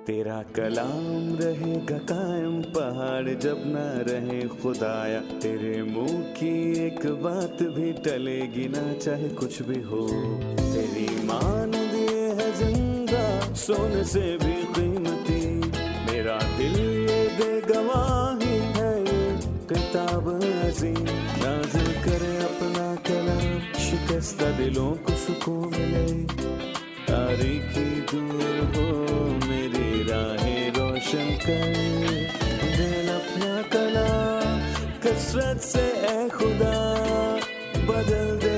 तेरा कलाम रहेगा कायम पहाड़ जब न रहे खुदाया, तेरे मुंह की एक बात भी टलेगी ना चाहे कुछ भी हो। तेरी मान दिए है जिंदा सोने से भी कीमती, मेरा दिल ये दे गवाही है ये किताब अजीम। नाज़िल करे अपना कलाम, शिकस्ता दिलों को सुकून मिले, तारीखी दूर हो मेरी राहें रोशन कर। दिल अपना कलाम कसरत से ए खुदा बदल दे,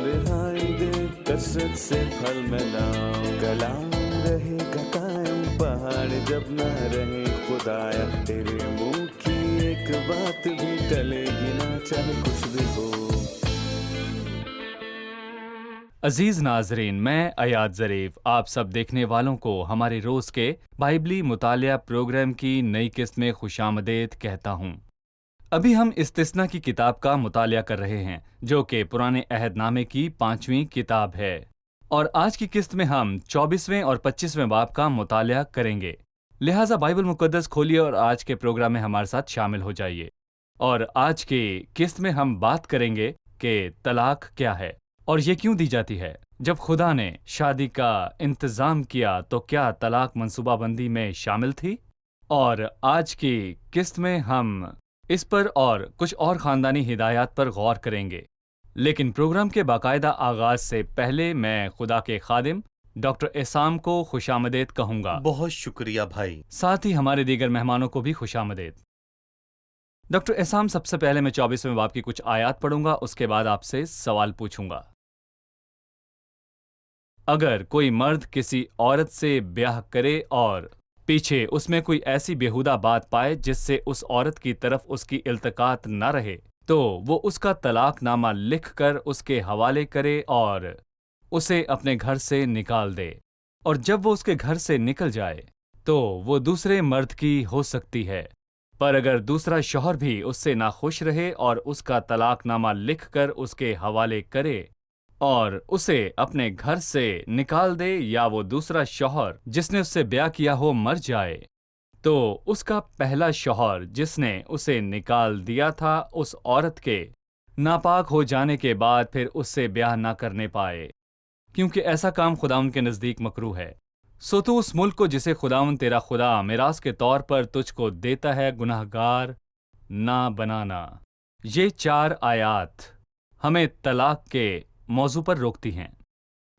रिहाई दे कसरत से फल मिलाओ। कलाम रहेगा कायम पहाड़ जब न रहे खुदाया, तेरे मुंह की एक बात भी टलेगी ना चाहे कुछ भी हो। अजीज नाजरीन, मैं अयाद ज़रीफ आप सब देखने वालों को हमारे रोज़ के बाइबली मुतालिया प्रोग्राम की नई किस्त में खुशामदीद कहता हूँ। अभी हम इस्तिस्ना की किताब का मुतालिया कर रहे हैं, जो कि पुराने अहदनामे की 5वीं किताब है, और आज की किस्त में हम 24वें और 25वें बाब का मुतालिया करेंगे। लिहाजा बाइबल मुकद्दस खोलिए और आज के प्रोग्राम में हमारे साथ शामिल हो जाइए। और आज की किस्त में हम बात करेंगे कि तलाक क्या है और ये क्यों दी जाती है। जब खुदा ने शादी का इंतज़ाम किया तो क्या तलाक मंसूबाबंदी में शामिल थी? और आज की किस्त में हम इस पर और कुछ और ख़ानदानी हिदायत पर गौर करेंगे। लेकिन प्रोग्राम के बाकायदा आगाज़ से पहले मैं खुदा के खादिम डॉक्टर एसाम को खुशामदीद कहूँगा। बहुत शुक्रिया भाई। साथ ही हमारे दीगर मेहमानों को भी खुशामदीद। डॉक्टर एसाम, सबसे पहले मैं 24वें बाब की कुछ आयात पढ़ूंगा, उसके बाद आपसे सवाल पूछूंगा। अगर कोई मर्द किसी औरत से ब्याह करे और पीछे उसमें कोई ऐसी बेहुदा बात पाए जिससे उस औरत की तरफ उसकी इल्तकात न रहे, तो वो उसका तलाकनामा लिख कर उसके हवाले करे और उसे अपने घर से निकाल दे। और जब वो उसके घर से निकल जाए तो वो दूसरे मर्द की हो सकती है। पर अगर दूसरा शौहर भी उससे नाखुश रहे और उसका तलाकनामा लिख कर उसके हवाले करे और उसे अपने घर से निकाल दे, या वो दूसरा शौहर जिसने उससे ब्याह किया हो मर जाए, तो उसका पहला शौहर जिसने उसे निकाल दिया था उस औरत के नापाक हो जाने के बाद फिर उससे ब्याह ना करने पाए, क्योंकि ऐसा काम खुदावन के नज़दीक मकरूह है। सो तो उस मुल्क को जिसे खुदावन तेरा खुदा मिरास के तौर पर तुझको देता है गुनाहगार ना बनाना। ये 4 आयात हमें तलाक के मौजू पर रोकती हैं।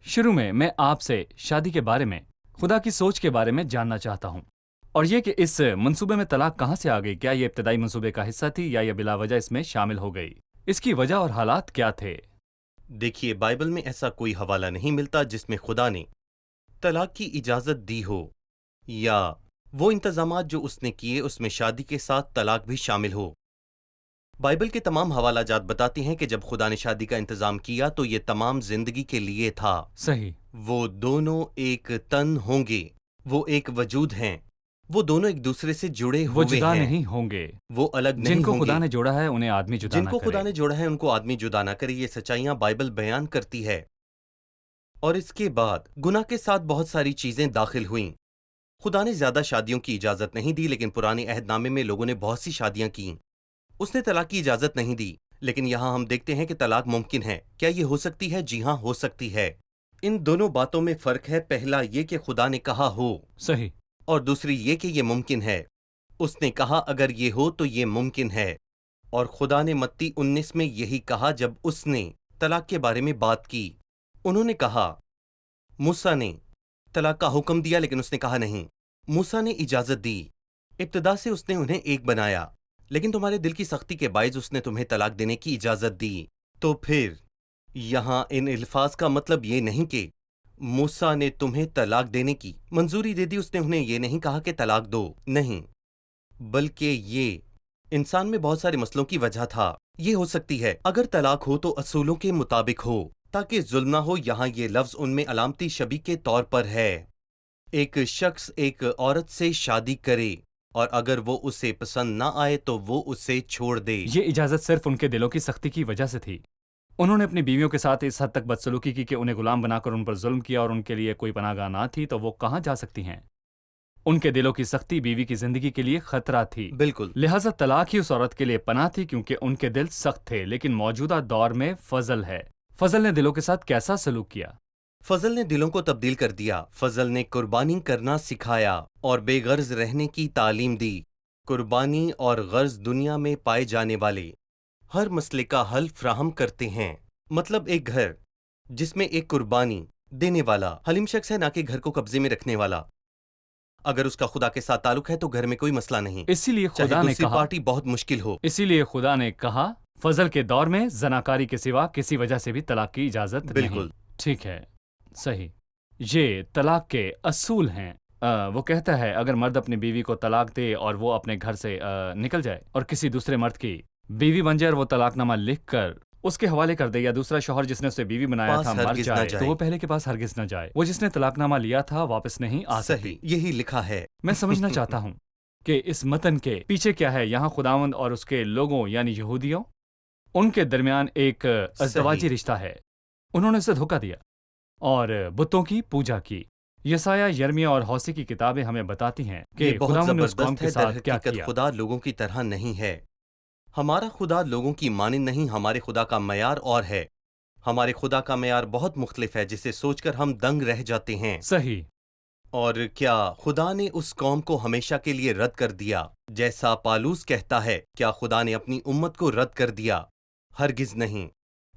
शुरू में मैं आपसे शादी के बारे में, खुदा की सोच के बारे में जानना चाहता हूँ, और ये कि इस मंसूबे में तलाक कहाँ से आ गई। क्या ये इब्तदाई मंसूबे का हिस्सा थी या ये बिला वजह इसमें शामिल हो गई? इसकी वजह और हालात क्या थे? देखिए, बाइबल में ऐसा कोई हवाला नहीं मिलता जिसमें खुदा ने तलाक की इजाजत दी हो, या वो इंतजामात जो उसने किए उसमें शादी के साथ तलाक भी शामिल हो। बाइबल के तमाम हवालाजात बताते हैं कि जब खुदा ने शादी का इंतजाम किया तो ये तमाम जिंदगी के लिए था। सही। वो दोनों एक तन होंगे, वो एक वजूद हैं, वो दोनों एक दूसरे से जुड़े वो हुए जुदा हैं, नहीं होंगे। वो अलग नहीं जिनको होंगे। खुदा ने जोड़ा है उन्हें आदमी जुदा ना जिनको करे। खुदा ने जोड़ा है उनको आदमी जुदा ना करे। ये सच्चाइयां बाइबल बयान करती है। और इसके बाद गुनाह के साथ बहुत सारी चीजें दाखिल हुईं। खुदा ने ज्यादा शादियों की इजाजत नहीं दी, लेकिन पुराने अहदनामे में लोगों ने बहुत सी शादियां की। उसने तलाक की इजाजत नहीं दी, लेकिन यहां हम देखते हैं कि तलाक मुमकिन है। क्या ये हो सकती है? जी हां, हो सकती है। इन दोनों बातों में फर्क है। पहला ये कि खुदा ने कहा हो, सही, और दूसरी ये कि ये मुमकिन है। उसने कहा अगर ये हो तो ये मुमकिन है। और खुदा ने मत्ती 19 में यही कहा जब उसने तलाक के बारे में बात की। उन्होंने कहा, मूसा ने तलाक का हुक्म दिया लेकिन उसने कहा नहीं। मूसा ने इजाजत दी, इब्तिदा से उसने उन्हें एक बनाया, लेकिन तुम्हारे दिल की सख्ती के बायस उसने तुम्हें तलाक देने की इजाजत दी। तो फिर यहां इन अल्फाज का मतलब ये नहीं कि मूसा ने तुम्हें तलाक देने की मंजूरी दे दी। उसने उन्हें ये नहीं कहा कि तलाक दो, नहीं, बल्कि ये इंसान में बहुत सारे मसलों की वजह था। ये हो सकती है अगर तलाक हो तो असूलों के मुताबिक हो, ताकि जुल्म ना हो। यहां ये लफ्ज उनमें अलामती शबी के तौर पर है। एक शख्स एक औरत से शादी करे और अगर वो उसे पसंद ना आए तो वो उसे छोड़ दे। ये इजाजत सिर्फ उनके दिलों की सख्ती की वजह से थी। उन्होंने अपनी बीवियों के साथ इस हद तक बदसलूकी की कि उन्हें गुलाम बनाकर उन पर जुल्म किया और उनके लिए कोई पनाहगाह ना थी, तो वो कहाँ जा सकती हैं? उनके दिलों की सख्ती बीवी की जिंदगी के लिए खतरा थी। बिल्कुल। लिहाजा तलाक ही उस औरत के लिए पनाह थी, क्योंकि उनके दिल सख्त थे। लेकिन मौजूदा दौर में फजल है। फजल ने दिलों के साथ कैसा सलूक किया? फजल ने दिलों को तब्दील कर दिया। फजल ने कुर्बानी करना सिखाया और बेगर्ज रहने की तालीम दी। कुर्बानी और गर्ज दुनिया में पाए जाने वाले हर मसले का हल फ्राहम करते हैं। मतलब एक घर जिसमें एक कुर्बानी देने वाला हलीम शख्स है, ना कि घर को कब्जे में रखने वाला। अगर उसका खुदा के साथ ताल्लुक है तो घर में कोई मसला नहीं, इसीलिए चाहे खुदा ने दूसरी कहा पार्टी बहुत मुश्किल हो। इसीलिए खुदा ने कहा फजल के दौर में जनाकारी के सिवा किसी वजह से भी तलाक की इजाजत नहीं। बिल्कुल। ठीक है, सही। ये तलाक के असूल हैं। वो कहता है अगर मर्द अपनी बीवी को तलाक दे और वो अपने घर से निकल जाए और किसी दूसरे मर्द की बीवी बन जाए और वो तलाकनामा लिख कर उसके हवाले कर दे, या दूसरा शौहर जिसने उसे बीवी बनाया पास था मर हरगिज़ न जाए, जाए। तो वो पहले के पास हरगिज न जाए। वो जिसने तलाकनामा लिया था वापस नहीं आ सकती। सही, यही लिखा है। मैं समझना चाहता हूँ कि इस मतन के पीछे क्या है। यहाँ खुदावंद और उसके लोगों यानी यहूदियों, उनके दरमियान एक अज़दवाजी रिश्ता है। उन्होंने उसे धोखा दिया और बुतों की पूजा की। यसाया, यर्मिया और हौसे की किताबें हमें बताती हैं ये कि बहुत खुदावंद ने उस कौम जबरदस्त के है। साथ क्या दरहकीकत किया। खुदा लोगों की तरह नहीं है। हमारा खुदा लोगों की मानिंद नहीं, हमारे खुदा का मयार और है। हमारे खुदा का मयार बहुत मुख्तलिफ है, जिसे सोचकर हम दंग रह जाते हैं। सही। और क्या खुदा ने उस कौम को हमेशा के लिए रद्द कर दिया? जैसा पालूस कहता है, क्या खुदा ने अपनी उम्मत को रद्द कर दिया? हरगिज नहीं।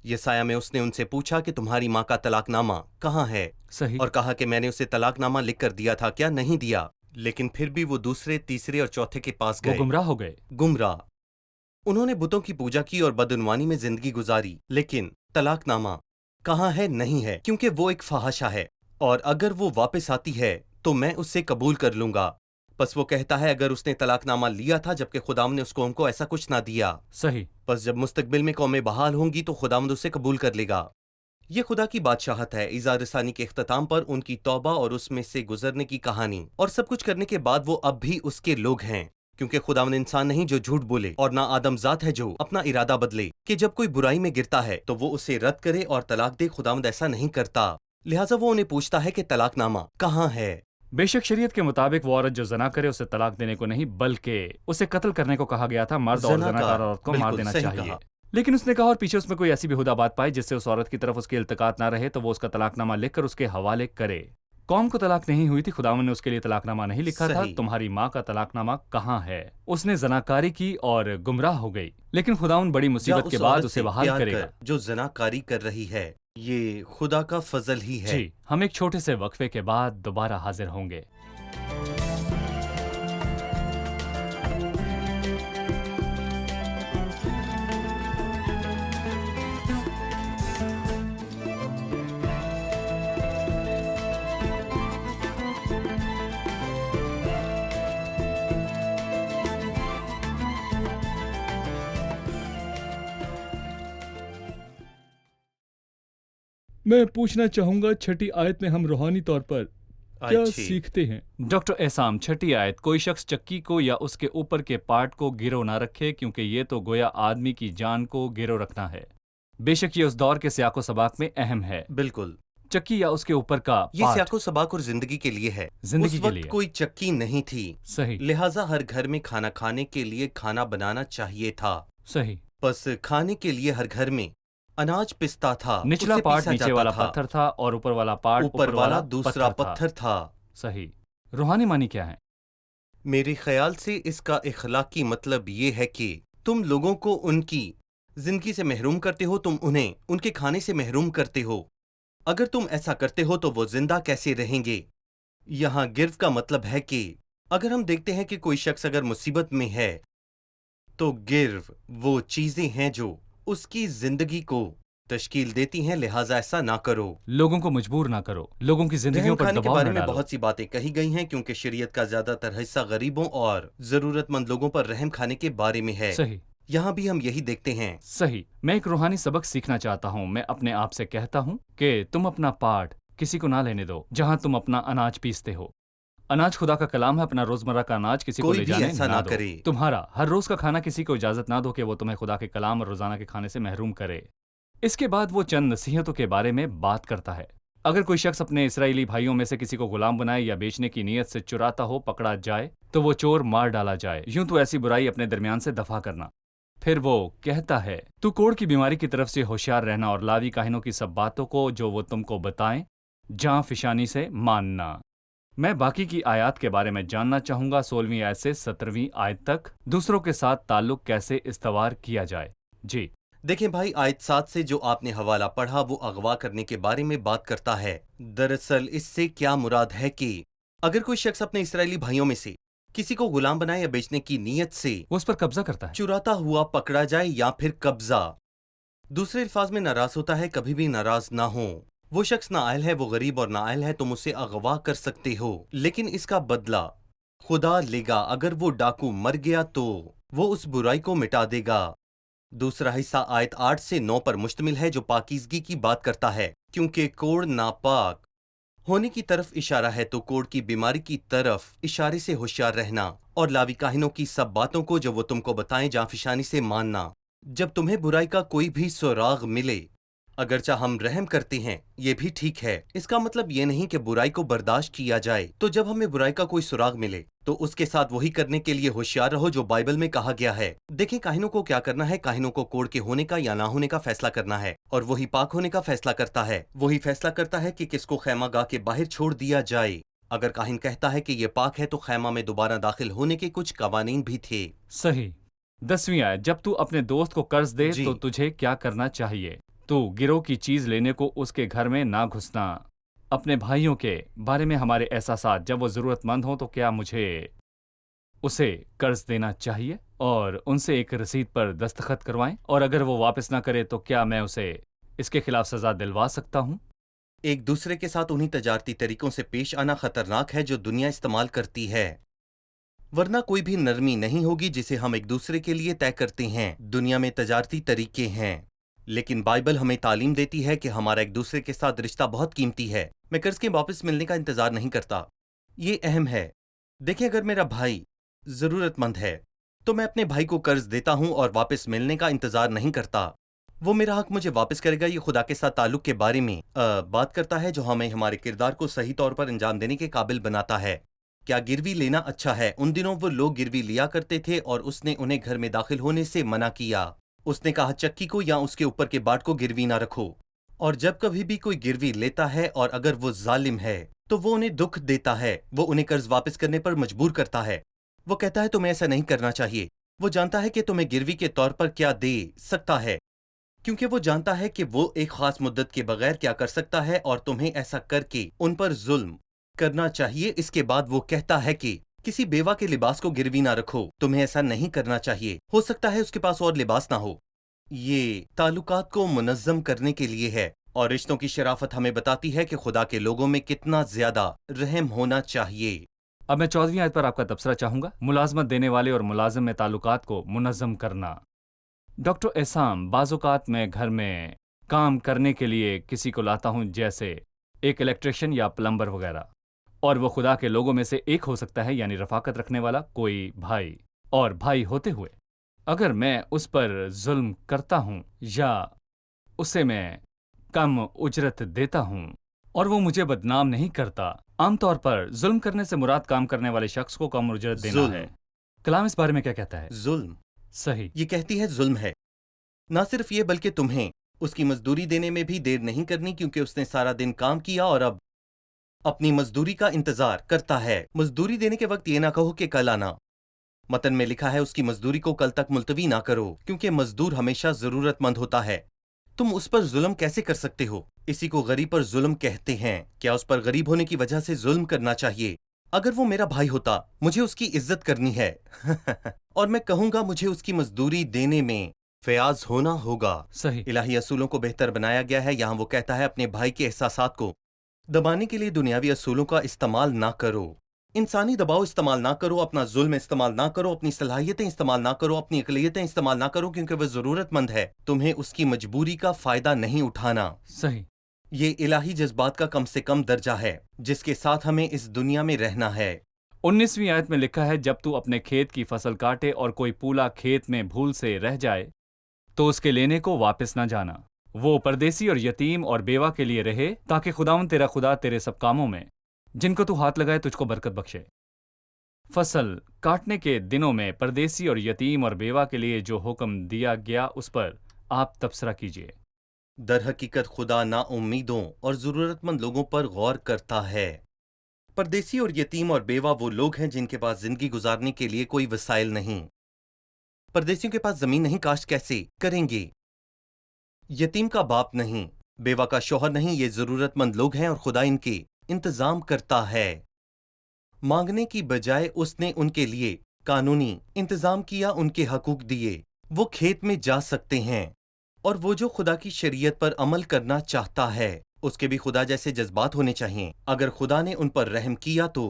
यसाया में उसने उनसे पूछा कि तुम्हारी माँ का तलाकनामा कहाँ है, सही। और कहा कि मैंने उसे तलाकनामा लिख कर दिया था, क्या नहीं दिया? लेकिन फिर भी वो दूसरे, तीसरे और चौथे के पास वो गए। गुमराह हो गए। गुमराह। उन्होंने बुतों की पूजा की और बदउनवानी में जिंदगी गुजारी, लेकिन तलाकनामा कहाँ है? नहीं है, क्योंकि वो एक फहाशा है। और अगर वो वापस आती है तो मैं उससे कबूल कर लूंगा। बस वो कहता है अगर उसने तलाकनामा लिया था, जबकि खुदाम ने उस कौम को ऐसा कुछ ना दिया। सही। बस जब मुस्तकबिल में कौमें बहाल होंगी तो खुदावंद उसे कबूल कर लेगा। ये खुदा की बादशाहत है। इज़ार रसानी के इख्तिताम पर उनकी तौबा और उसमें से गुजरने की कहानी, और सब कुछ करने के बाद वो अब भी उसके लोग हैं, क्योंकि खुदावंद इंसान नहीं जो झूठ बोले, और ना आदमजात है जो अपना इरादा बदले कि जब कोई बुराई में गिरता है तो वो उसे रद्द करे और तलाक दे। खुदावंद ऐसा नहीं करता। लिहाजा वो उन्हें पूछता है कि तलाकनामा कहाँ है। बेशक शरीयत के मुताबिक वो औरत जो जना करे उसे तलाक देने को नहीं, बल्कि उसे कत्ल करने को कहा गया था। मर्द और जनाकार औरत को मार बिल्कुल देना सही चाहिए। कहा। लेकिन उसने कहा और पीछे उसमें कोई ऐसी बेहुदा बात पाई जिससे उस औरत की तरफ उसकी इल्तकात ना रहे, तो वो उसका तलाकनामा लिखकर उसके हवाले करे। कौम को तलाक नहीं हुई थी, खुदावन ने उसके लिए तलाकनामा नहीं लिखा था। सही। तुम्हारी माँ का तलाकनामा कहाँ है? उसने जनाकारी की और गुमराह हो गई, लेकिन खुदावन बड़ी या मुसीबत के उस बाद औरत उसे से बहाल प्यार करेगा। कर जो जनाकारी कर रही है। ये खुदा का फजल ही है। जी, हम एक छोटे से वक्फे के बाद दोबारा हाजिर होंगे। मैं पूछना चाहूंगा, छठी आयत में हम रूहानी तौर पर क्या अच्छी। सीखते हैं? डॉक्टर एहसाम, छठी आयत, कोई शख्स चक्की को या उसके ऊपर के पार्ट को गिरो ना रखे, क्योंकि ये तो गोया आदमी की जान को गिरो रखना है। बेशक ये उस दौर के सियाको सबाक में अहम है। बिल्कुल, चक्की या उसके ऊपर का ये पार्ट सियाको सबाक और जिंदगी के लिए है। जिंदगी उस के वक्त लिए। कोई चक्की नहीं थी, सही। लिहाजा हर घर में खाना खाने के लिए खाना बनाना चाहिए था। सही। बस खाने के लिए हर घर में अनाज पिसता था। निचला उसे पार्ट पीसा नीचे जाता वाला था। पत्थर था और ऊपर वाला पार्ट ऊपर वाला दूसरा पत्थर था। पत्थर था। सही। रूहानी मानी क्या है? मेरे ख्याल से इसका इखलाकी मतलब ये है कि तुम लोगों को उनकी जिंदगी से महरूम करते हो, तुम उन्हें उनके खाने से महरूम करते हो। अगर तुम ऐसा करते हो तो वो जिंदा कैसे रहेंगे? यहाँ गिर्व का मतलब है कि अगर हम देखते हैं कि कोई शख्स अगर मुसीबत में है तो गिर्व वो चीजें हैं जो उसकी जिंदगी को तश्कील देती हैं, लिहाजा ऐसा ना करो। लोगों को मजबूर ना करो, लोगों की जिंदगियों रहम पर खाने के दबाव बारे न में डालो। बहुत सी बातें कही गई हैं, क्योंकि शरीयत का ज्यादातर हिस्सा गरीबों और जरूरतमंद लोगों पर रहम खाने के बारे में है। सही। यहाँ भी हम यही देखते हैं। सही। मैं एक रूहानी सबक सीखना चाहता हूँ। मैं अपने आप से कहता हूँ कि तुम अपना पार्ट किसी को ना लेने दो जहाँ तुम अपना अनाज पीसते हो। अनाज खुदा का कलाम है, अपना रोजमर्रा का अनाज किसी को कोई ले भी जाने ऐसा ना ना दो। करे। तुम्हारा हर रोज का खाना किसी को इजाजत ना दो कि वो तुम्हें खुदा के कलाम और रोजाना के खाने से महरूम करे। इसके बाद वो चंद नसीहतों के बारे में बात करता है। अगर कोई शख्स अपने इसराइली भाइयों में से किसी को गुलाम बनाए या बेचने की नीयत से चुराता हो पकड़ा जाए तो वो चोर मार डाला जाए। यूं तो ऐसी बुराई अपने दरमियान से दफा करना। फिर वो कहता है, तू कोढ़ की बीमारी की तरफ से होशियार रहना और लावी काहिनों की सब बातों को जो वो तुमको बताएं जां फिशानी से मानना। मैं बाकी की आयत के बारे में जानना चाहूंगा, 16वीं आयत से 17वीं आयत तक दूसरों के साथ ताल्लुक कैसे इस्तवार किया जाए। जी देखें भाई, आयत 7 से जो आपने हवाला पढ़ा वो अगवा करने के बारे में बात करता है। दरअसल इससे क्या मुराद है कि अगर कोई शख्स अपने इसराइली भाइयों में से किसी को गुलाम बनाए या बेचने की नीयत से वो उस पर कब्जा करता है। चुराता हुआ पकड़ा जाए या फिर कब्जा, दूसरे अल्फाज में नाराज होता है, कभी भी नाराज ना हो। वो शख्स नाअहल है, वो गरीब और नाअहल है, तुम उसे अगवा कर सकते हो, लेकिन इसका बदला खुदा लेगा। अगर वो डाकू मर गया तो वो उस बुराई को मिटा देगा। दूसरा हिस्सा आयत 8 से 9 पर मुश्तमिल है जो पाकीज़गी की बात करता है, क्योंकि कोढ़ नापाक होने की तरफ इशारा है, तो कोढ़ की बीमारी की तरफ इशारे से होशियार रहना और लावी काहिनों की सब बातों को जो वो तुमको बताएं जाफिशानी से मानना। जब तुम्हें बुराई का कोई भी सुराग मिले, अगरचा हम रहम करते हैं, ये भी ठीक है। इसका मतलब ये नहीं कि बुराई को बर्दाश्त किया जाए। तो जब हमें बुराई का कोई सुराग मिले तो उसके साथ वही करने के लिए होशियार रहो जो बाइबल में कहा गया है। देखें, काहिनों को क्या करना है, काहिनों को कोढ़ के होने का या ना होने का फैसला करना है, और वही पाक होने का फैसला करता है। वही फैसला करता है कि किसको खैमा गाह के बाहर छोड़ दिया जाए। अगर काहिन कहता है कि ये पाक है तो खैमा में दोबारा दाखिल होने के कुछ कवानीन भी थे। सही। 10वीं आयत, जब तू अपने दोस्त को कर्ज दे जी। तो तुझे क्या करना चाहिए? तू गिरोह की चीज लेने को उसके घर में ना घुसना। अपने भाइयों के बारे में हमारे एहसासात, जब वो जरूरतमंद हो तो क्या मुझे उसे कर्ज देना चाहिए और उनसे एक रसीद पर दस्तखत करवाएं, और अगर वो वापस ना करे तो क्या मैं उसे इसके खिलाफ सजा दिलवा सकता हूं? एक दूसरे के साथ उन्हीं तजारती तरीकों से पेश आना खतरनाक है जो दुनिया इस्तेमाल करती है, वरना कोई भी नरमी नहीं होगी जिसे हम एक दूसरे के लिए तय करते हैं। दुनिया में तजारती तरीके हैं, लेकिन बाइबल हमें तालीम देती है कि हमारा एक दूसरे के साथ रिश्ता बहुत कीमती है। मैं कर्ज के वापस मिलने का इंतजार नहीं करता, ये अहम है। देखिए, अगर मेरा भाई जरूरतमंद है तो मैं अपने भाई को कर्ज देता हूं और वापस मिलने का इंतजार नहीं करता। वो मेरा हक मुझे वापस करेगा। ये खुदा के साथ ताल्लुक के बारे में बात करता है जो हमें हमारे किरदार को सही तौर पर अंजाम देने के काबिल बनाता है। क्या गिरवी लेना अच्छा है? उन दिनों वो लोग गिरवी लिया करते थे और उसने उन्हें घर में दाखिल होने से मना किया। उसने कहा, चक्की को या उसके ऊपर के बाट को गिरवी ना रखो। और जब कभी भी कोई गिरवी लेता है और अगर वो जालिम है तो वो उन्हें दुख देता है, वो उन्हें कर्ज वापस करने पर मजबूर करता है। वो कहता है तुम्हें ऐसा नहीं करना चाहिए। वो जानता है कि तुम्हें गिरवी के तौर पर क्या दे सकता है, क्योंकि वो जानता है कि वो एक खास मुद्दत के बगैर क्या कर सकता है और तुम्हें ऐसा करके उन पर जुल्म करना चाहिए। इसके बाद वो कहता है कि किसी बेवा के लिबास को गिरवी ना रखो, तुम्हें ऐसा नहीं करना चाहिए। हो सकता है उसके पास और लिबास ना हो। ये ताल्लुकात को मुनज़्ज़म करने के लिए है, और रिश्तों की शराफत हमें बताती है कि खुदा के लोगों में कितना ज्यादा रहम होना चाहिए। अब मैं 14वीं आयत पर आपका तबसरा चाहूंगा, मुलाजमत देने वाले और मुलाजिम में ताल्लुकात को मुनज़्ज़म करना। डॉक्टर एहसान, बाज़-औक़ात मैं घर में काम करने के लिए किसी को लाता हूं, जैसे एक इलेक्ट्रिशियन या प्लम्बर वगैरह, और वो खुदा के लोगों में से एक हो सकता है, यानी रफाकत रखने वाला कोई भाई। और भाई होते हुए अगर मैं उस पर जुल्म करता हूं या उसे मैं कम उजरत देता हूं और वो मुझे बदनाम नहीं करता, आमतौर पर जुल्म करने से मुराद काम करने वाले शख्स को कम उजरत देना जुल्म। है। कलाम इस बारे में क्या कहता है? जुल्म, सही। ये कहती है जुल्म है। ना सिर्फ ये बल्कि तुम्हें उसकी मजदूरी देने में भी देर नहीं करनी, क्योंकि उसने सारा दिन काम किया और अब अपनी मजदूरी का इंतजार करता है। मजदूरी देने के वक्त ये ना कहो कि कल आना। मतन में लिखा है उसकी मजदूरी को कल तक मुलतवी ना करो, क्योंकि मजदूर हमेशा जरूरतमंद होता है। तुम उस पर जुल्म कैसे कर सकते हो? इसी को गरीब पर जुल्म कहते हैं। क्या उस पर गरीब होने की वजह से जुल्म करना चाहिए? अगर वो मेरा भाई होता, मुझे उसकी इज्जत करनी है और मैं कहूंगा मुझे उसकी मजदूरी देने में फयाज होना होगा। सही। इलाही असूलों को बेहतर बनाया गया है। यहाँ वो कहता है अपने भाई के एहसासात को दबाने के लिए दुनियावी असूलों का इस्तेमाल ना करो, इंसानी दबाव इस्तेमाल ना करो, अपना जुल्म इस्तेमाल ना करो, अपनी सलाहियतें इस्तेमाल ना करो, अपनी अकलियतें इस्तेमाल ना करो, क्योंकि वह जरूरतमंद है। तुम्हें उसकी मजबूरी का फायदा नहीं उठाना। सही। ये इलाही जज्बात का कम से कम दर्जा है जिसके साथ हमें इस दुनिया में रहना है। 19वीं आयत में लिखा है, जब तू अपने खेत की फसल काटे और कोई पूला खेत में भूल से रह जाए तो उसके लेने को वापस ना जाना। وہ پردیسی اور یتیم اور بیوہ کے لیے رہے تاکہ خداوند تیرا خدا تیرے سب کاموں میں جن کو تو ہاتھ لگائے تجھ کو برکت بخشے۔ فصل کاٹنے کے دنوں میں پردیسی اور یتیم اور بیوہ کے لیے جو حکم دیا گیا اس پر آپ تبصرہ کیجیے۔ در حقیقت خدا نا امیدوں اور ضرورت مند لوگوں پر غور کرتا ہے۔ پردیسی اور یتیم اور بیوہ وہ لوگ ہیں جن کے پاس زندگی گزارنے کے لیے کوئی وسائل نہیں۔ پردیسیوں کے پاس زمین نہیں، کاشت کیسے کریں گے؟ یتیم کا باپ نہیں، بیوہ کا شوہر نہیں، یہ ضرورت مند لوگ ہیں اور خدا ان کے انتظام کرتا ہے۔ مانگنے کی بجائے اس نے ان کے لیے قانونی انتظام کیا، ان کے حقوق دیے۔ وہ کھیت میں جا سکتے ہیں، اور وہ جو خدا کی شریعت پر عمل کرنا چاہتا ہے اس کے بھی خدا جیسے جذبات ہونے چاہئیں۔ اگر خدا نے ان پر رحم کیا تو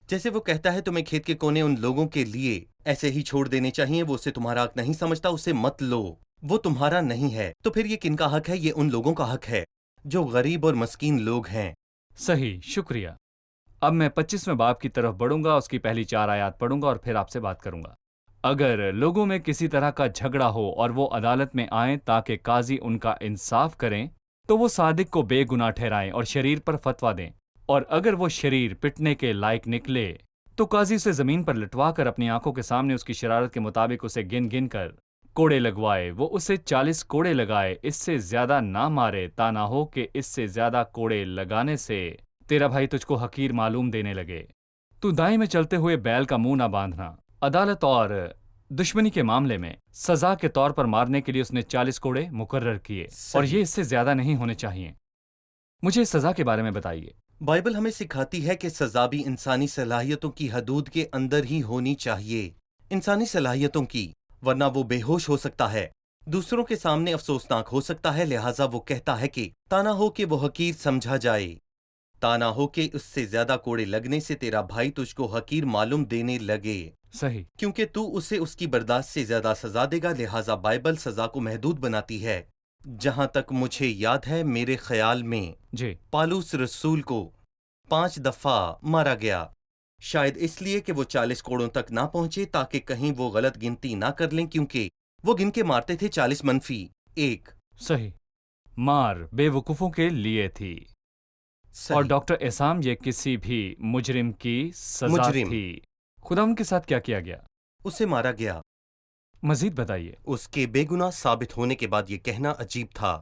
جیسے وہ کہتا ہے تمہیں کھیت کے کونے ان لوگوں کے لیے ایسے ہی چھوڑ دینے چاہیے، وہ اسے تمہارا حق نہیں سمجھتا، اسے مت لو، وہ تمہارا نہیں ہے۔ تو پھر یہ کن کا حق ہے؟ یہ ان لوگوں کا حق ہے جو غریب اور مسکین لوگ ہیں۔ صحیح، شکریہ۔ اب میں 25ویں باب کی طرف بڑھوں گا، اس کی پہلی 4 آیات پڑھوں گا اور پھر آپ سے بات کروں گا۔ اگر لوگوں میں کسی طرح کا جھگڑا ہو اور وہ عدالت میں آئیں تاکہ قاضی ان کا انصاف کریں تو وہ صادق کو بے گناہ ٹھہرائیں اور شریر پر فتویٰ دیں، اور اگر وہ شریر پٹنے کے لائق نکلے تو قاضی اسے زمین پر لٹوا کر اپنی آنکھوں کے سامنے اس کی شرارت کے مطابق اسے گن گن کر کوڑے لگوائے۔ وہ اسے 40 کوڑے لگائے، اس سے زیادہ نہ مارے، تا نہ ہو کہ اس سے زیادہ کوڑے لگانے سے تیرا بھائی تجھ کو حقیر معلوم دینے لگے۔ تو دائیں میں چلتے ہوئے بیل کا منہ نہ باندھنا۔ عدالت اور دشمنی کے معاملے میں سزا کے طور پر مارنے کے لیے اس نے 40 کوڑے مقرر کیے، اور یہ اس سے زیادہ نہیں ہونے چاہیے۔ مجھے اس سزا کے بارے میں بتائیے۔ بائبل ہمیں سکھاتی ہے کہ سزا بھی انسانی صلاحیتوں کی حدود کے اندر ہی ہونی چاہیے، انسانی صلاحیتوں کی، ورنہ وہ بے ہوش ہو سکتا ہے، دوسروں کے سامنے افسوسناک ہو سکتا ہے۔ لہٰذا وہ کہتا ہے کہ تا نہ ہو کہ وہ حقیر سمجھا جائے، تا نہ ہو کہ اس سے زیادہ کوڑے لگنے سے تیرا بھائی تجھ کو حقیر معلوم دینے لگے، صحیح، کیونکہ تو اسے اس کی برداشت سے زیادہ سزا دے گا۔ لہٰذا بائبل سزا کو محدود بناتی ہے۔ جہاں تک مجھے یاد ہے، میرے خیال میں جی، پالوس رسول کو 5 دفعہ مارا گیا، شاید اس لیے کہ وہ 40 کوڑوں تک نہ پہنچے تاکہ کہیں وہ غلط گنتی نہ کر لیں، کیونکہ وہ گن کے مارتے تھے 40 منفی 1۔ صحیح، مار بے وقوفوں کے لیے تھی، اور ڈاکٹر احسام یہ کسی بھی مجرم کی سزا تھی۔ خدا ان کے ساتھ کیا کیا گیا؟ اسے مارا گیا۔ مزید بتائیے۔ اس کے بے گناہ ثابت ہونے کے بعد یہ کہنا عجیب تھا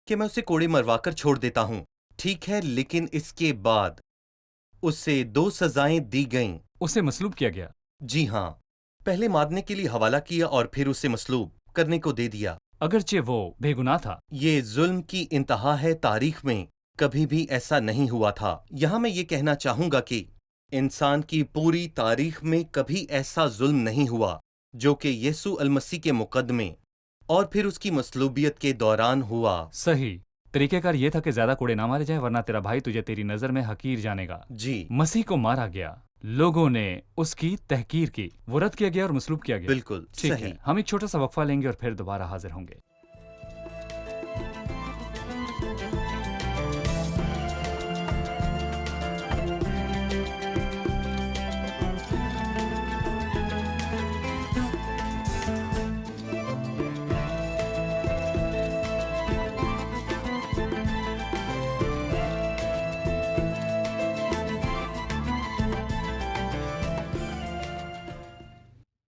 کہ میں اسے کوڑے مروا کر چھوڑ دیتا ہوں، ٹھیک ہے، لیکن اس کے بعد اسے 2 سزائیں دی گئیں۔ اسے مصلوب کیا گیا۔ جی ہاں، پہلے مارنے کے لیے حوالہ کیا اور پھر اسے مصلوب کرنے کو دے دیا۔ اگرچہ وہ بے گناہ تھا۔ یہ ظلم کی انتہا ہے، تاریخ میں کبھی بھی ایسا نہیں ہوا تھا۔ یہاں میں یہ کہنا چاہوں گا کہ انسان کی پوری تاریخ میں کبھی ایسا ظلم نہیں ہوا جو کہ یسوع المسیح کے مقدمے اور پھر اس کی مصلوبیت کے دوران ہوا۔ صحیح، طریقہ کار یہ تھا کہ زیادہ کوڑے نہ مارے جائیں ورنہ تیرا بھائی تجھے تیری نظر میں حقیر جانے گا۔ جی مسیح کو مارا گیا، لوگوں نے اس کی تحقیر کی، وہ رد کیا گیا اور مصلوب کیا گیا۔ بالکل ٹھیک ہے، صحیح۔ ہم ایک چھوٹا سا وقفہ لیں گے اور پھر دوبارہ حاضر ہوں گے۔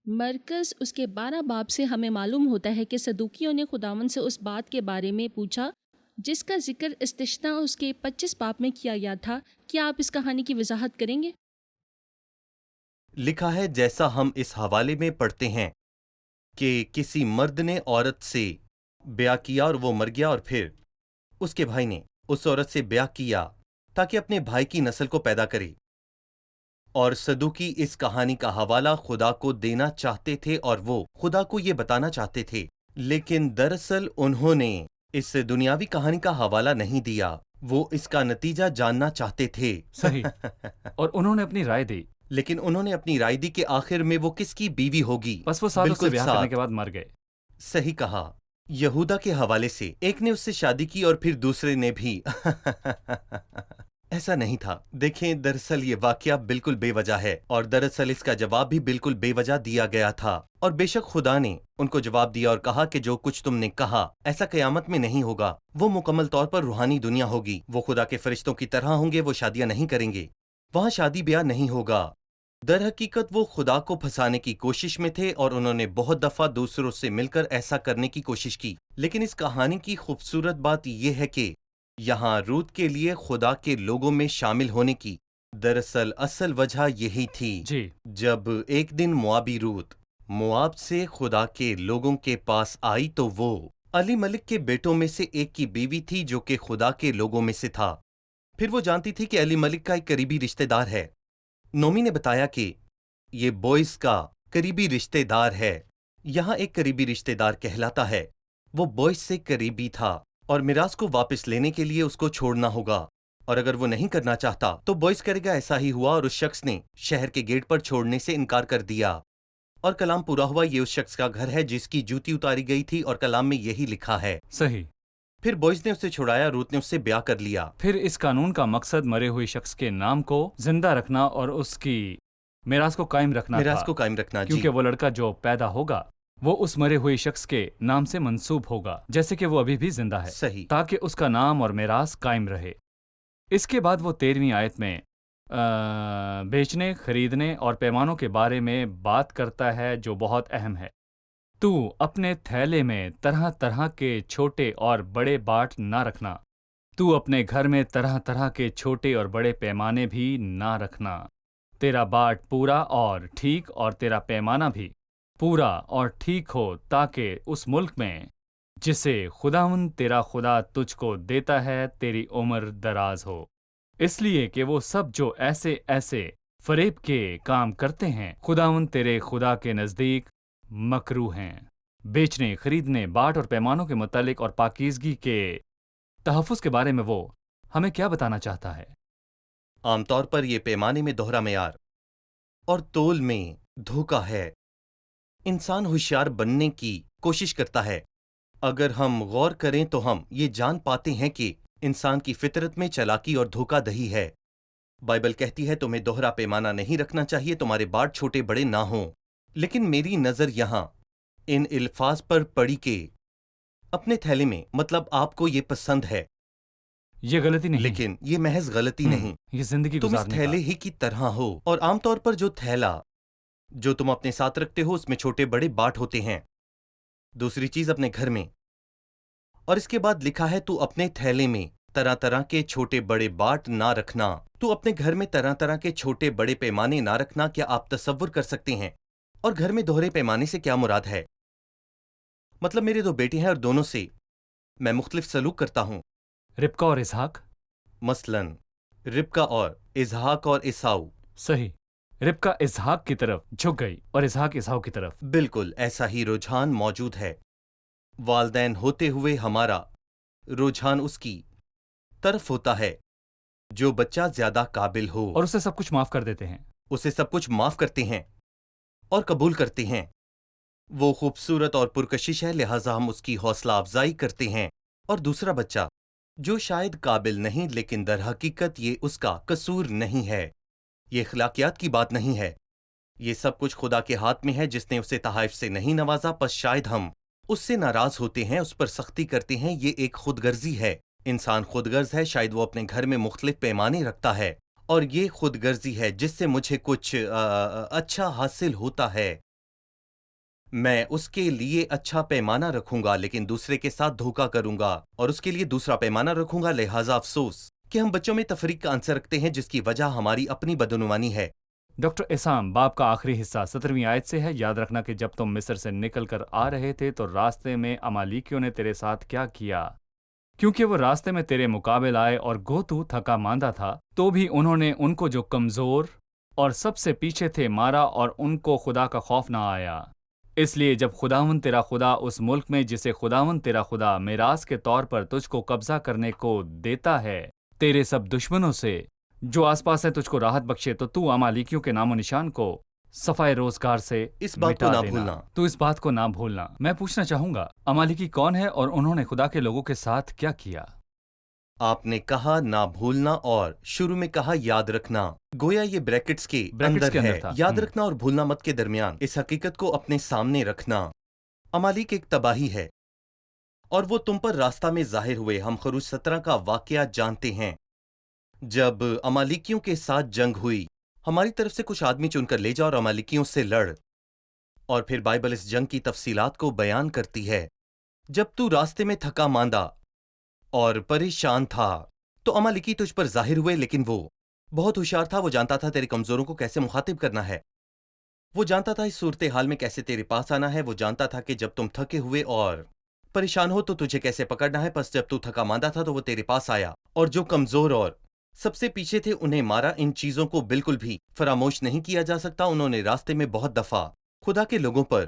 مرکز اس کے 12 باب سے ہمیں معلوم ہوتا ہے کہ صدوقیوں نے خداوند سے اس بات کے بارے میں پوچھا جس کا ذکر استثنا اس کے 25 باب میں کیا گیا تھا۔ کیا آپ اس کہانی کی وضاحت کریں گے؟ لکھا ہے جیسا ہم اس حوالے میں پڑھتے ہیں کہ کسی مرد نے عورت سے بیاہ کیا اور وہ مر گیا، اور پھر اس کے بھائی نے اس عورت سے بیاہ کیا تاکہ اپنے بھائی کی نسل کو پیدا کرے، اور صدوقی اس کہانی کا حوالہ خدا کو دینا چاہتے تھے اور وہ خدا کو یہ بتانا چاہتے تھے، لیکن دراصل انہوں نے اس دنیاوی کہانی کا حوالہ نہیں دیا، وہ اس کا نتیجہ جاننا چاہتے تھے۔ صحیح، اور انہوں نے اپنی رائے دی، لیکن انہوں نے اپنی رائے دی کہ آخر میں وہ کس کی بیوی ہوگی۔ بس وہ ساتھ اس سے بالکل بیاہ کرنے ساتھ۔ کے بعد مر گئے۔ صحیح کہا۔ یہودا کے حوالے سے ایک نے اس سے شادی کی اور پھر دوسرے نے بھی۔ ایسا نہیں تھا. دیکھیں دراصل یہ واقعہ بالکل بے وجہ ہے اور دراصل اس کا جواب بھی بالکل بے وجہ دیا گیا تھا. اور بے شک خدا نے ان کو جواب دیا اور کہا کہ جو کچھ تم نے کہا ایسا قیامت میں نہیں ہوگا. وہ مکمل طور پر روحانی دنیا ہوگی. وہ خدا کے فرشتوں کی طرح ہوں گے. وہ شادیاں نہیں کریں گے. وہاں شادی بیاہ نہیں ہوگا. در حقیقت وہ خدا کو پھنسانے کی کوشش میں تھے اور انہوں نے بہت دفعہ دوسروں سے مل کر ایسا کرنے کی کوشش کی. لیکن اس کہانی کی خوبصورت بات یہ ہے کہ یہاں روت کے لیے خدا کے لوگوں میں شامل ہونے کی دراصل اصل وجہ یہی تھی. جی جب ایک دن موابی روت مواب سے خدا کے لوگوں کے پاس آئی تو وہ علی ملک کے بیٹوں میں سے ایک کی بیوی تھی جو کہ خدا کے لوگوں میں سے تھا. پھر وہ جانتی تھی کہ علی ملک کا ایک قریبی رشتہ دار ہے. نومی نے بتایا کہ یہ بوئز کا قریبی رشتہ دار ہے. یہاں ایک قریبی رشتہ دار کہلاتا ہے. وہ بوئز سے قریبی تھا اور میراث کو واپس لینے کے لیے اس کو چھوڑنا ہوگا. اور اگر وہ نہیں کرنا چاہتا تو بوئز کرے گا. ایسا ہی ہوا اور اس شخص نے شہر کے گیٹ پر چھوڑنے سے انکار کر دیا. اور کلام پورا ہوا. یہ اس شخص کا گھر ہے جس کی جوتی اتاری گئی تھی اور کلام میں یہی لکھا ہے. صحیح. پھر بوئز نے اسے چھڑایا. روت نے اس سے بیاہ کر لیا. پھر اس قانون کا مقصد مرے ہوئے شخص کے نام کو زندہ رکھنا اور اس کی میراث کو قائم رکھنا میراث تھا، کو قائم رکھنا. جی کیونکہ وہ لڑکا جو پیدا ہوگا وہ اس مرے ہوئے شخص کے نام سے منسوب ہوگا جیسے کہ وہ ابھی بھی زندہ ہے، صحیح. تاکہ اس کا نام اور میراث قائم رہے. اس کے بعد وہ 13ویں آیت میں بیچنے، خریدنے اور پیمانوں کے بارے میں بات کرتا ہے جو بہت اہم ہے. تو اپنے تھیلے میں طرح طرح کے چھوٹے اور بڑے باٹ نہ رکھنا. تو اپنے گھر میں طرح طرح کے چھوٹے اور بڑے پیمانے بھی نہ رکھنا. تیرا باٹ پورا اور ٹھیک اور تیرا پیمانہ بھی پورا اور ٹھیک ہو، تاکہ اس ملک میں جسے خداوند تیرا خدا تجھ کو دیتا ہے تیری عمر دراز ہو. اس لیے کہ وہ سب جو ایسے ایسے فریب کے کام کرتے ہیں خداوند تیرے خدا کے نزدیک مکروہ ہیں. بیچنے، خریدنے، باٹ اور پیمانوں کے متعلق اور پاکیزگی کے تحفظ کے بارے میں وہ ہمیں کیا بتانا چاہتا ہے؟ عام طور پر یہ پیمانے میں دوہرا معیار اور تول میں دھوکہ ہے. انسان ہوشیار بننے کی کوشش کرتا ہے. اگر ہم غور کریں تو ہم یہ جان پاتے ہیں کہ انسان کی فطرت میں چالاکی اور دھوکہ دہی ہے. بائبل کہتی ہے تمہیں دوہرا پیمانہ نہیں رکھنا چاہیے، تمہارے باٹ چھوٹے بڑے نہ ہوں. لیکن میری نظر یہاں ان الفاظ پر پڑی کہ اپنے تھیلے میں، مطلب آپ کو یہ پسند ہے، یہ غلطی نہیں، لیکن یہ محض غلطی نہیں. یہ زندگی تم اس گزارنے تھیلے کا ہی کی طرح ہو. اور عام طور پر جو تھیلا جو تم اپنے ساتھ رکھتے ہو اس میں چھوٹے بڑے باٹ ہوتے ہیں. دوسری چیز اپنے گھر میں. اور اس کے بعد لکھا ہے تو اپنے تھیلے میں طرح طرح کے چھوٹے بڑے باٹ نہ رکھنا. تو اپنے گھر میں طرح طرح کے چھوٹے بڑے پیمانے نہ رکھنا. کیا آپ تصور کر سکتے ہیں؟ اور گھر میں دوہرے پیمانے سے کیا مراد ہے؟ مطلب میرے دو بیٹے ہیں اور دونوں سے میں مختلف سلوک کرتا ہوں. ربقہ اور اسحاق. مثلاً ربقہ اور اسحاق اور عیساؤ. صحیح. ربقہ اسحاق کی طرف جھک گئی اور اسحاق عیساؤ کی طرف. بالکل ایسا ہی رجحان موجود ہے. والدین ہوتے ہوئے ہمارا رجحان اس کی طرف ہوتا ہے جو بچہ زیادہ قابل ہو، اور اسے سب کچھ معاف کر دیتے ہیں. اسے سب کچھ معاف کرتے ہیں اور قبول کرتے ہیں. وہ خوبصورت اور پرکشش ہے، لہٰذا ہم اس کی حوصلہ افزائی کرتے ہیں. اور دوسرا بچہ جو شاید قابل نہیں، لیکن در حقیقت یہ اس کا قصور نہیں ہے. یہ اخلاقیات کی بات نہیں ہے. یہ سب کچھ خدا کے ہاتھ میں ہے جس نے اسے تحائف سے نہیں نوازا. پس شاید ہم اس سے ناراض ہوتے ہیں، اس پر سختی کرتے ہیں. یہ ایک خود غرضی ہے. انسان خود غرض ہے. شاید وہ اپنے گھر میں مختلف پیمانے رکھتا ہے اور یہ خود غرضی ہے جس سے مجھے کچھ اچھا حاصل ہوتا ہے. میں اس کے لیے اچھا پیمانہ رکھوں گا لیکن دوسرے کے ساتھ دھوکہ کروں گا اور اس کے لیے دوسرا پیمانہ رکھوں گا. لہٰذا افسوس کہ ہم بچوں میں تفریق کا عنصر رکھتے ہیں جس کی وجہ ہماری اپنی بدعنوانی ہے. ڈاکٹر اسام، باب کا آخری حصہ 17ویں آیت سے ہے. یاد رکھنا کہ جب تم مصر سے نکل کر آ رہے تھے تو راستے میں امالیکیوں نے تیرے ساتھ کیا کیا، کیونکہ وہ راستے میں تیرے مقابل آئے اور گو تو تھکا ماندہ تھا تو بھی انہوں نے ان کو جو کمزور اور سب سے پیچھے تھے مارا اور ان کو خدا کا خوف نہ آیا. اس لیے جب خداوند تیرا خدا اس ملک میں جسے خداوند تیرا خدا میراث کے طور پر تجھ کو قبضہ کرنے کو دیتا ہے تیرے سب دشمنوں سے جو آس پاس ہیں تجھ کو راحت بخشے، تو امالیکیوں کے نام و نشان کو صفائے روزگار سے اس بات کو مٹا نہ دینا. بھولنا. تو اس بات کو نہ بھولنا. میں پوچھنا چاہوں گا امالیکی کون ہے اور انہوں نے خدا کے لوگوں کے ساتھ کیا کیا؟ آپ نے کہا نہ بھولنا اور شروع میں کہا یاد رکھنا. گویا یہ بریکٹس کے اندر ہے. تھا. یاد رکھنا اور بھولنا مت کے درمیان اس حقیقت کو اپنے سامنے رکھنا. امالیک ایک تباہی ہے اور وہ تم پر راستہ میں ظاہر ہوئے. ہم خروج 17 کا واقعہ جانتے ہیں. جب امالیکیوں کے ساتھ جنگ ہوئی، ہماری طرف سے کچھ آدمی چن کر لے جا اور امالیکیوں سے لڑ. اور پھر بائبل اس جنگ کی تفصیلات کو بیان کرتی ہے. جب تو راستے میں تھکا ماندہ اور پریشان تھا تو امالیکی تجھ پر ظاہر ہوئے، لیکن وہ بہت ہوشیار تھا. وہ جانتا تھا تیری کمزوروں کو کیسے مخاطب کرنا ہے. وہ جانتا تھا اس صورتحال میں کیسے تیرے پاس آنا ہے. وہ جانتا تھا کہ جب تم تھکے ہوئے اور پریشان ہو تو تجھے کیسے پکڑنا ہے. پس جب تو تھکا ماندہ تھا تو وہ تیرے پاس آیا، اور جو کمزور اور سب سے پیچھے تھے انہیں مارا. ان چیزوں کو بالکل بھی فراموش نہیں کیا جا سکتا. انہوں نے راستے میں بہت دفعہ خدا کے لوگوں پر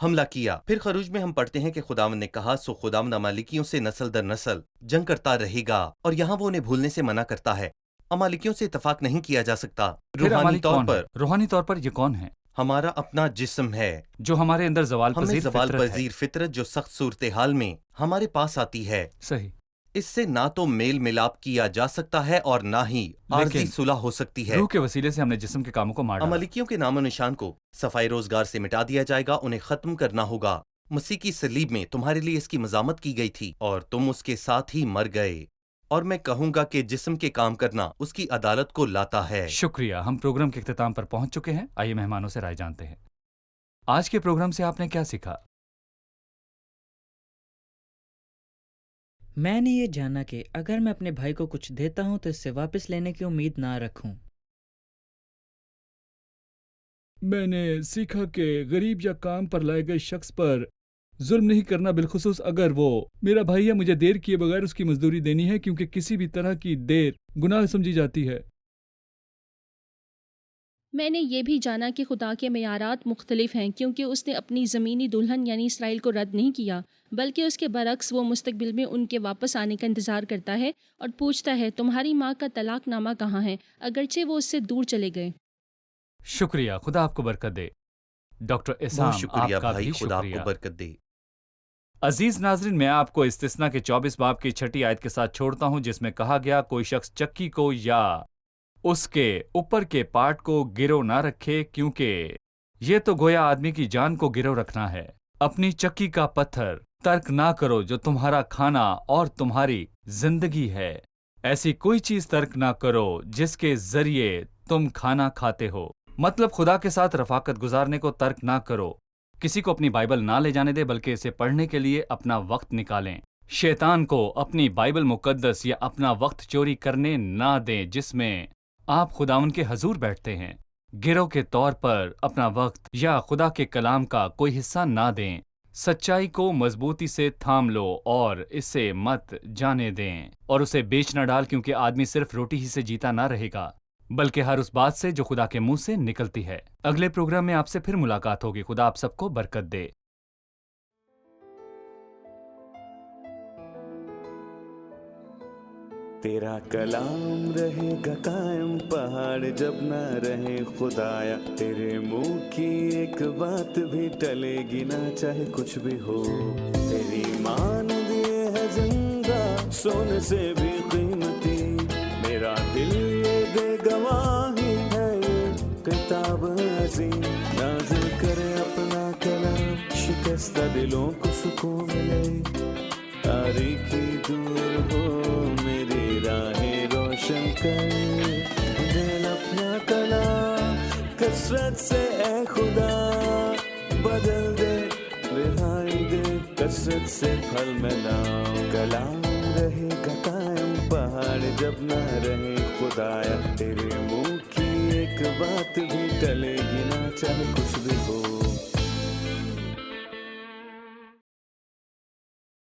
حملہ کیا. پھر خروج میں ہم پڑھتے ہیں کہ خداوند نے کہا، سو خداوند امالیکیوں سے نسل در نسل جنگ کرتا رہے گا. اور یہاں وہ انہیں بھولنے سے منع کرتا ہے. امالیکیوں سے اتفاق نہیں کیا جا سکتا. روحانی طور پر یہ کون ہے؟ ہمارا اپنا جسم ہے جو ہمارے اندر زوال پذیر فطرت جو سخت صورتحال میں ہمارے پاس آتی ہے. صحیح. اس سے نہ تو میل ملاپ کیا جا سکتا ہے اور نہ ہی عارضی صلح ہو سکتی ہے. روح کے وسیلے سے ہم نے جسم کے کاموں کو مار ڈالا. امالیکیوں کے نام و نشان کو صفائی روزگار سے مٹا دیا جائے گا. انہیں ختم کرنا ہوگا. مسیح کی صلیب میں تمہارے لیے اس کی مذمت کی گئی تھی اور تم اس کے ساتھ ہی مر گئے. اور میں کہوں گا کہ جسم کے کام کرنا اس کی عدالت کو لاتا ہے. شکریہ. ہم پروگرام کے اختتام پر پہنچ چکے ہیں. آئیے مہمانوں سے رائے جانتے ہیں. آج کے پروگرام سے آپ نے کیا سیکھا؟ میں نے یہ جانا کہ اگر میں اپنے بھائی کو کچھ دیتا ہوں تو اس سے واپس لینے کی امید نہ رکھوں. میں نے سیکھا کہ غریب یا کام پر لائے گئے شخص پر ظلم نہیں کرنا، بالخصوص اگر وہ میرا بھائی ہے. مجھے دیر کیے بغیر اس کی مزدوری دینی ہے، کیونکہ کسی بھی طرح کی دیر گناہ سمجھی جاتی ہے. میں نے یہ بھی جانا کہ خدا کے معیارات مختلف ہیں، کیونکہ اس نے اپنی زمینی دلہن یعنی اسرائیل کو رد نہیں کیا، بلکہ اس کے برعکس وہ مستقبل میں ان کے واپس آنے کا انتظار کرتا ہے اور پوچھتا ہے تمہاری ماں کا طلاق نامہ کہاں ہے، اگرچہ وہ اس سے دور چلے گئے. شکریہ. خدا آپ کو برکت دے. ڈاکٹر اسام، شکریہ آپ کا بھائی. بھی خدا آپ شکریہ. کو برکت دے. عزیز ناظرین، میں آپ کو استثنا کے 24 باب کی 6 آیت کے ساتھ چھوڑتا ہوں، جس میں کہا گیا کوئی شخص چکی کو یا اس کے اوپر کے پارٹ کو گرو نہ رکھے، کیونکہ یہ تو گویا آدمی کی جان کو گرو رکھنا ہے. اپنی چکی کا پتھر ترک نہ کرو جو تمہارا کھانا اور تمہاری زندگی ہے. ایسی کوئی چیز ترک نہ کرو جس کے ذریعے تم کھانا کھاتے ہو. مطلب خدا کے ساتھ رفاقت گزارنے کو ترک نہ کرو. کسی کو اپنی بائبل نہ لے جانے دے، بلکہ اسے پڑھنے کے لیے اپنا وقت نکالیں. شیطان کو اپنی بائبل مقدس یا اپنا وقت چوری کرنے نہ دیں جس میں آپ خداوند کے حضور بیٹھتے ہیں. گروہ کے طور پر اپنا وقت یا خدا کے کلام کا کوئی حصہ نہ دیں. سچائی کو مضبوطی سے تھام لو اور اسے مت جانے دیں اور اسے بیچ نہ ڈال، کیونکہ آدمی صرف روٹی ہی سے جیتا نہ رہے گا بلکہ ہر اس بات سے جو خدا کے منہ سے نکلتی ہے. اگلے پروگرام میں آپ سے پھر ملاقات ہوگی. خدا آپ سب کو برکت دے. تیرا کلام رہے گا قائم، پہاڑ جب نہ رہے خدایا. تیرے منہ کی ایک بات بھی ٹلے گی نہ، چاہے کچھ بھی ہو. تیری مان دیے ہے زندہ، سونے سے بھی قیمتی. میرا دل یہ دے گواہی ہے، یہ کتاب عظیم. نازل کرے اپنا کلام، شکستہ دلوں کو سکون ملے. تاریکی دور ہو میری راہیں روشن کر. دل اپنا کلام کثرت سے اے خدا بدل دے، رہائی دے کثرت سے پھل ملاؤ. کلام رہے گا قائم، پہاڑ جب نہ رہے خدایا. تیرے منہ کی ایک بات بھی ٹلے گی نہ، چاہے کچھ بھی ہو.